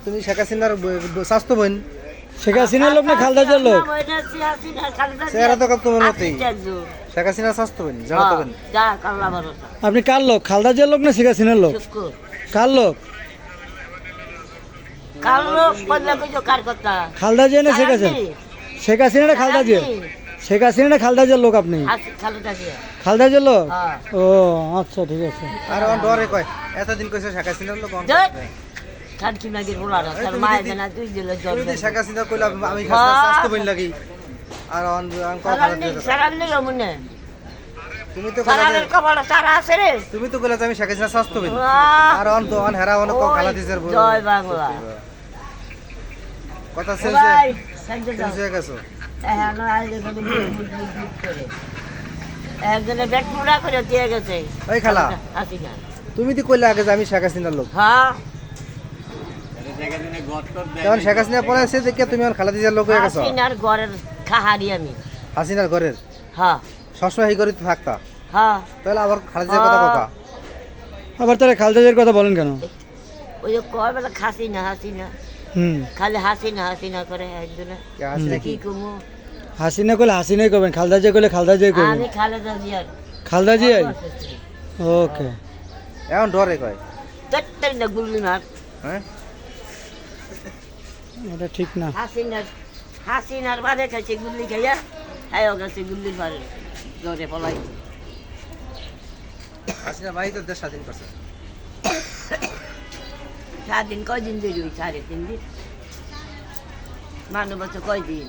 তুমি শেখ হাসিনার স্বাস্থ্য বোন? শেখ হাসিনার লোক না খালেদা জিয়ার লোক? চেহারা তো তোমার মতোই। শেখ হাসিনার স্বাস্থ্য বোন, জানো তো বোন? আপনি কার লোক, খালেদা জিয়ার লোক না শেখ হাসিনার লোক? কার লোক? খালেদা জিয়া না শেখ হাসিনা? শেখ হাসিনা না খালেদা জিয়া? শেখ হাসিনা না খালেদা জিয়ার লোক আপনি? খালেদা জিয়ার লোক? ও আচ্ছা ঠিক আছে। আর অন ডরে কয় এতদিন কইছে শেখ হাসিনার লোক। তুমি শেখ হাসিনা কইলা আমি স্বাস্থ্য বোন লাগি। আর অন তুমি তো তুমি তো কইলা আমি শেখ হাসিনার স্বাস্থ্য বোন। আর অন তো অন হেরা অন খালা দিছার বল। জয় বাংলা। কথা শেষ হয়ে গেছে। একজনে ব্যাট মুড়া করে দিয়ে গেছে। ওই খালা তুমি তো কইলা আগে যে আমি শেখ হাসিনার লোক। হ্যাঁ তখন শেখ হাসিনা পরে আছে দেখে তুমি আমার খালা দিছার লোক হয়ে গেছো। হাসিনার ঘরের খাহারি আমি। হাসিনার ঘরের? হ্যাঁ সবসময় এই করে থাকতা? হ্যাঁ। তাহলে আবার খালা দিছার কথা কথা আবার তাহলে খালেদা জিয়ার কথা বলেন কেন? ওই যে কয় বেলা হাসিনা হাসিনা খালি হাসিনা হাসিনা করে একজনে। হাসিনা কি কমু? হাসিনা কইলে হাসিনাই করবেন, খালেদা জিয়া কইলে খালেদা জিয়াই করবেন। আমি খালেদা জিয়ার। খালেদা জিয়াই? ওকে। এখন ডরে কয় তেত্তারি না গুল্লি মার। হ্যাঁ এটা ঠিক না। হাসিনার বাদে খাইছে গুল্লি খাইয়া খাইও গেছে গুল্লির বারে জোরে পলাই। হাসিনা ভাই তো দেশ স্বাধীন করছে। স্বাধীন কয়দিন ধরে? 3.5 দিন। মানব কয়দিন?